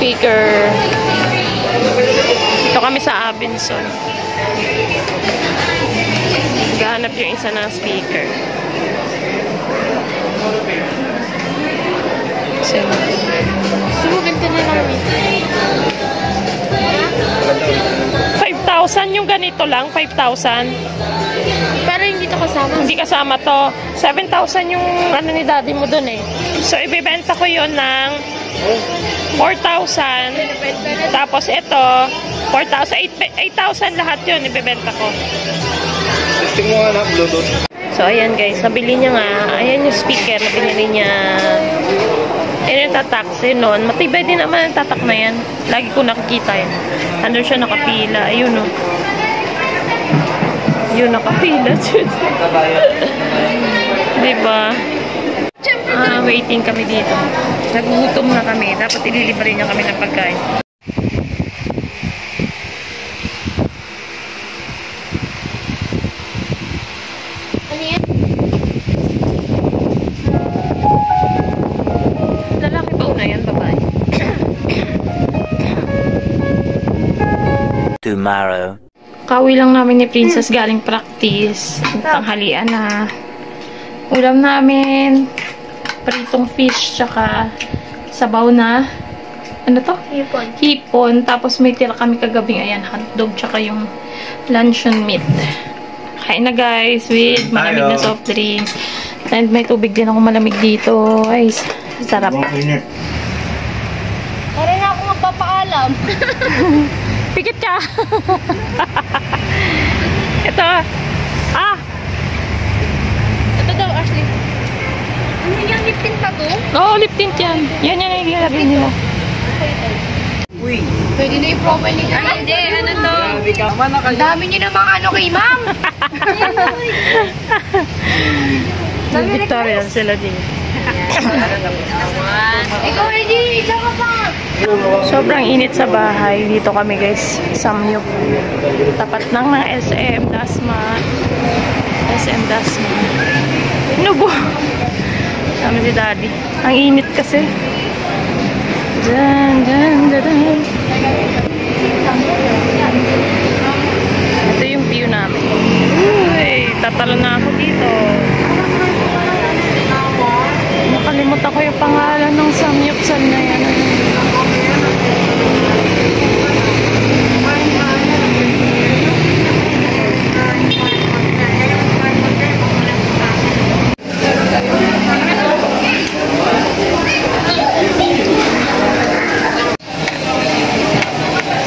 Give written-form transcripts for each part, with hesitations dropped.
speaker. Ito kami sa Abenson. Gahanap yung isa ng speaker. Sumuganda na lang. 5,000 yung ganito lang, 5,000. Pero hindi to kasama. Hindi kasama to. 7,000 yung ano ni daddy mo dun eh. So, ibibenta ko yun ng 4,000. Tapos ito, 4,000. 8,000 lahat yun, ibibenta ko. Testing mo nga na, Bluetooth. So, ayan guys, nabili niya nga. Ayan yung speaker na binili niya. Ayan yung tatak. Nun. Matibay din naman ang tatak na yan. Lagi ko nakikita yan. Ano siya nakapila. Ayun o. Yun, nakapila. Diba? Waiting kami dito. Nagugutom na kami. Dapat ililibre niya kami ng pagkain. Ano yan? Lalaki ba una yan, babae? Tomorrow. Kauwi lang namin ni Princess galing practice. Tanghalian na. Ulam namin. Pritong fish, tsaka sabaw na. Ano to? Hipon. Hipon. Tapos may tira kami kagabing, ayan, hotdog, tsaka yung luncheon meat. Kain na guys, with malamig na soft drinks. And may tubig din ako malamig dito. Ay, sarap. Para na ako magpapaalam. Pikit ka! Ito. Ah! Ito daw, Ashley. Ano yung lip tint pa to? Oo, lip tint yan. Yan yung ilalagay nila. Uy! Pwede na yung profile ni Ay, hindi. Ano to? Ang dami niyo namang ano kay ma'am. Victorian sila din. Ikaw, ready? Isa ka pa. Sobrang init sa bahay. Dito kami guys. Samyup. Tapat ng SM Dasma. SM Dasma. Nubo. Sabi si daddy. Ang init kasi. Dan, dan, dan, dan. Ito yung view namin. Uy, tatalo na ako dito. Nakalimutan ko yung pangalan ng samyupsan na yan.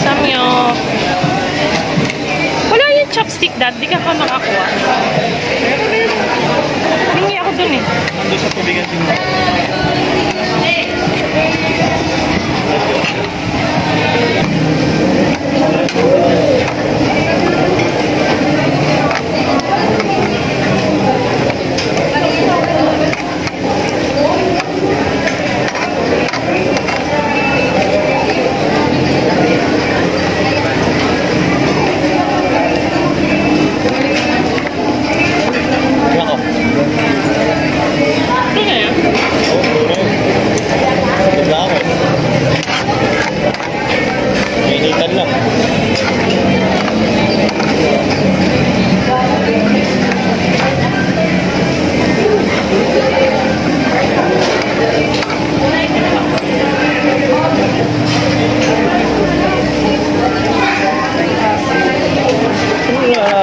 Samyup. Wala yung chopstick, dad. Di ka pa makakuha. Hingi ako dun eh. Nandun sa tubigan din mo.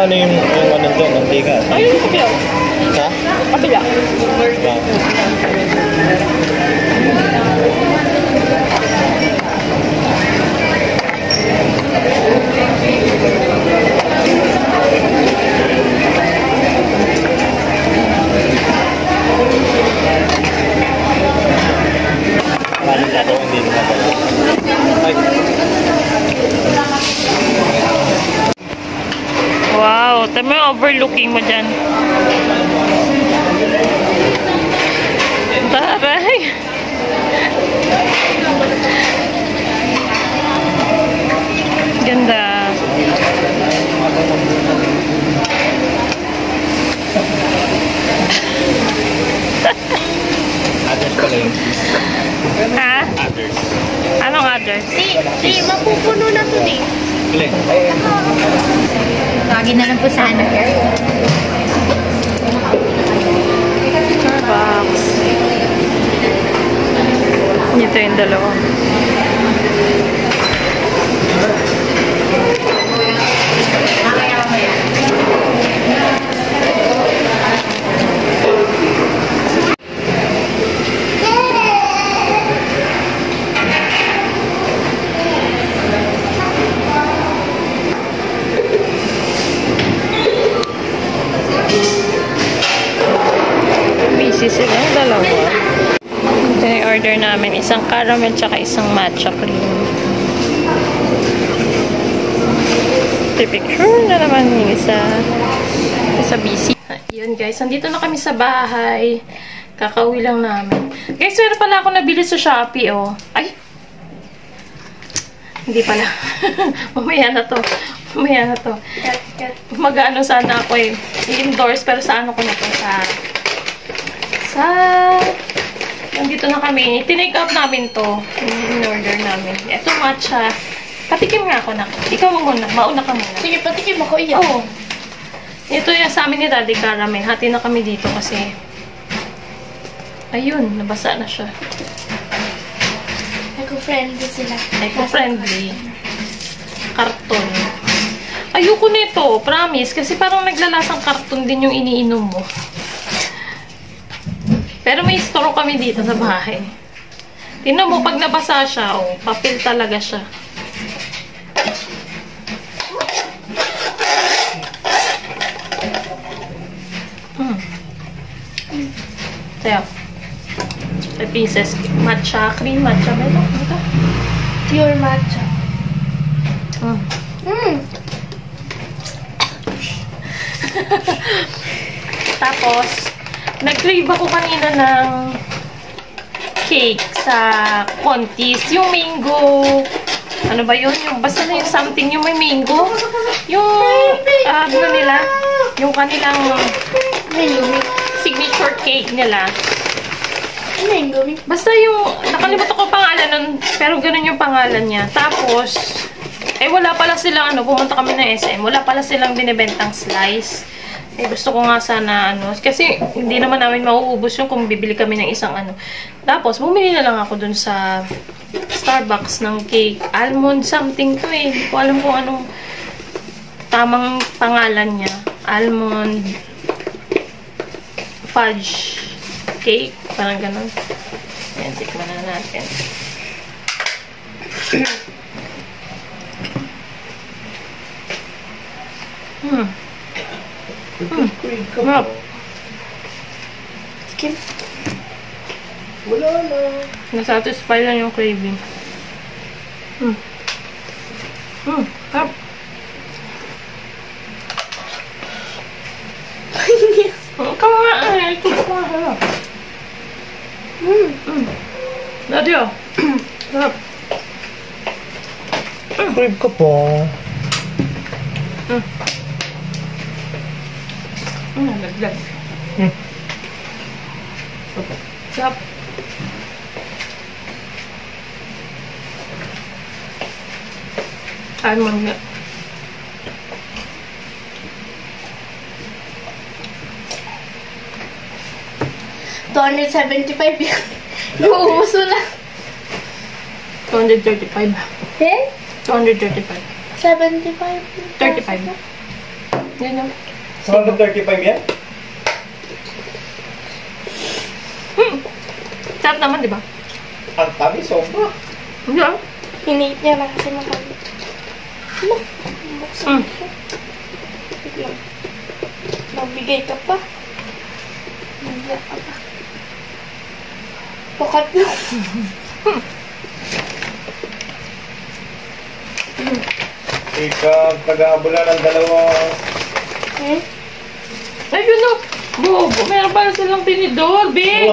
Ano yung ano doon, mantika? Ayun, kabila. Ha? Kabila. Maraming ako, hindi naman pala. Ay. Wow, tama yung overlooking mo dyan. Taray! Ganda. Address pala yung Ha? Others. Anong others? Di, mapupuno na to di. Galing. Lagi na lang po sana. Starbucks. Ito yung dalawa. Busy sila yung dalawa. Ito yung order namin. Isang caramel tsaka isang matcha cream. Picture na naman yung isa busy. Yun guys, nandito na kami sa bahay. Kakauwi lang namin. Guys, meron pala ako nabili sa Shopee, oh. Ay! Hindi pala. Mamaya na to. Mamaya na to. Mag-ano sana ako eh. I-endorse, pero sa ano ko na to? Nandito na kami. Tinake out namin to. In-order namin. Ito matcha. Patikim nga ako na. Ikaw muna. Mauna ka muna. Sige, patikim ako iyan. Oo. Ito yung sa amin ni Daddy Caramel. Hati na kami dito kasi ayun, nabasa na siya. Eco-friendly sila. Eco-friendly. Karton. Ayoko nito, promise. Kasi parang naglalasang karton din yung iniinom mo. Pero may store kami dito sa bahay. Tingnan mo, pag nabasa siya, oh, papel talaga siya. Sayo. 3 pieces. Matcha cream. Matcha ba ito? Pure matcha. Tapos, nag-crave ako kanina ng cake sa Contis. Yung mango. Ano ba yun? Yung, basta na yung something. Yung may mango. Yung, ano nila? Yung kanilang signature cake nila. Basta yung, nakalimutan ko pangalan nun, pero ganun yung pangalan niya. Tapos, wala pala silang, pumunta kami ng SM, wala pala silang binibentang slice. Gusto ko nga sana, kasi hindi naman namin mauubos yung kung bibili kami ng isang Tapos, bumili na lang ako dun sa Starbucks ng cake. Almond something to eh. Hindi ko alam kung anong tamang pangalan niya. Almond fudge cake. Parang ganun. Ayan, tikman na natin. Sarap. Kim? Wala na. Nasatisfy lang yung craving. Sarap. Ikaw nga eh. Ito ko nga sarap. Daddy oh. Sarap. Crave ka po. Nalaglag. Sarap. Almond nga. $275 yan. Nauubos mo na. 235. Eh? 235. 75. 35. Yan yung. 135 yan? Sarap naman, di ba? Ang tabi, sobra. Hindi ah. Hiniit niya lang kasi makali. Buksan ko. Biglang. Magbigay ka pa. Bigla ka pa. Pakat na. Ikaw, taga-abula ng dalawa. Ayun o. Bobo, meron pala silang tinidor, babe.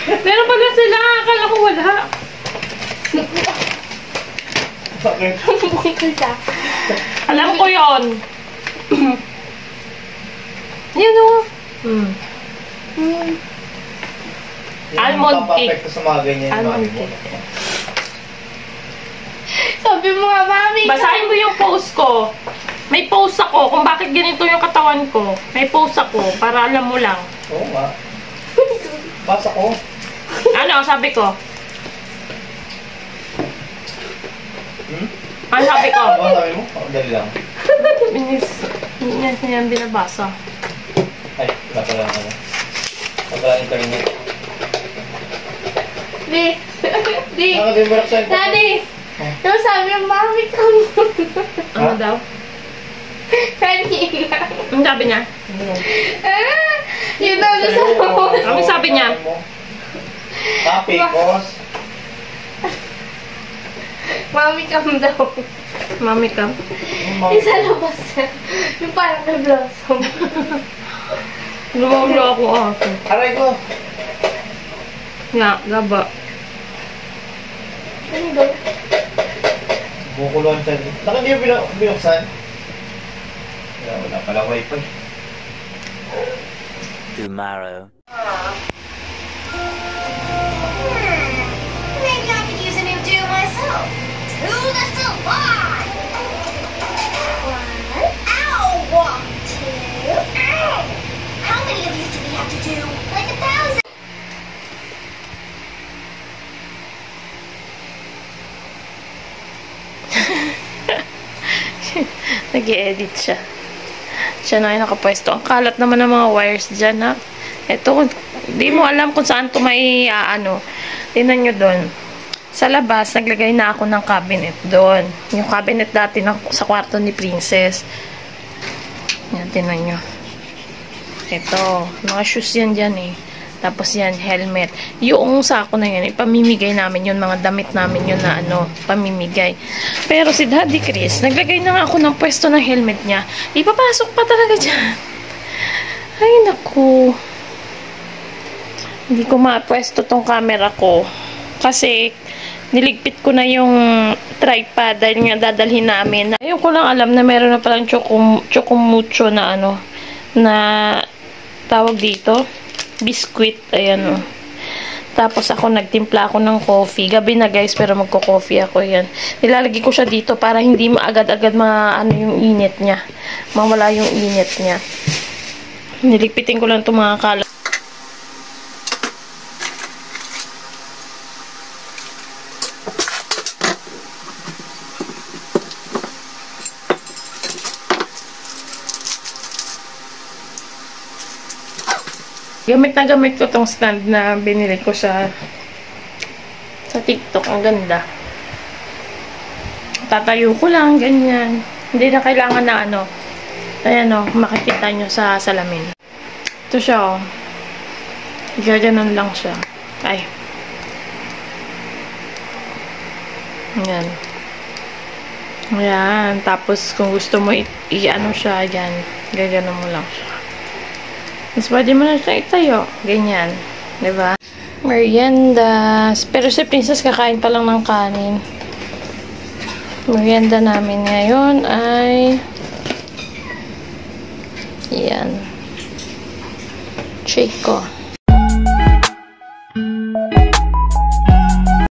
Meron pala sila. Akala ko wala. Bakit? Alam ko yun. Yan o. Almond cake. Sa mga ganyan. Almond cake. Sabi mo nga, mami. Basahin mo yung post ko. May post ako kung bakit ganito yung katawan ko. May post ako para alam mo lang. Oo nga. Basa ko. Ano, sabi ko? Ano sabi ko? Ano sabi mo? Dali lang. Hindi niya binabasa. Ay, wala pala na. Wala pala internet. Di. Di. Nakadimbrak sa internet. Daddy. Yung sabi mo, mami ka muna. Ano daw? Kanina. Ang sabi niya? Yun daw yung sabi mo. Ano sabi niya? Tapos. Mami ka daw. Mami ka. Isa labas na. Yung parang na-blossom. Lumawala ako ako. Aray ko. Nga, gaba. Ano ba? Bukuluan siya. Naka hindi yung binuksan? Wala pala wifi. Tomorrow. Maybe I could use a new do myself. To the salon. One. Ow! 1, 2. Ow! How many of these do we have to do? Like 1,000. Nag-i-edit siya. Siya na yung nakapwesto. Ang kalat naman ng mga wires dyan, ha? Ito, di mo alam kung saan ito may, tingnan nyo doon. Sa labas, naglagay na ako ng cabinet doon. Yung cabinet dati sa kwarto ni Princess. Yan, tingnan nyo. Ito, mga shoes yan dyan eh. Tapos yan, helmet. Yung sako na yan, ipamimigay namin yun, mga damit namin yun na pamimigay. Pero si Daddy Chris, naglagay na nga ako ng pwesto ng helmet niya. Ipapasok pa talaga dyan. Ay, naku. Hindi ko mapwesto tong camera ko. Kasi, niligpit ko na yung tripod dahil nga dadalhin namin. Ayun ko lang alam na meron na palang chocomucho na na tawag dito. Biscuit, ayan o. Tapos ako, nagtimpla ako ng coffee. Gabi na guys, pero magko-coffee ako, yan. Nilalagay ko siya dito para hindi maagad-agad yung init niya. Mawala yung init niya. Niligpitin ko lang itong mga kalat. Gamit na gamit ko tong stand na binili ko sa TikTok. Ang ganda. Tatayo ko lang, ganyan. Hindi na kailangan na ayan makikita nyo sa salamin. Ito siya, gaganon lang siya. Ay. Ayan. Ayan. Tapos, kung gusto mo siya, ayan. Gaganon mo lang siya. Mas pwede mo na siya itayo. Ganyan. Diba? Merienda. Pero si Princess kakain pa lang ng kanin. Merienda namin ngayon ay yan. Chico.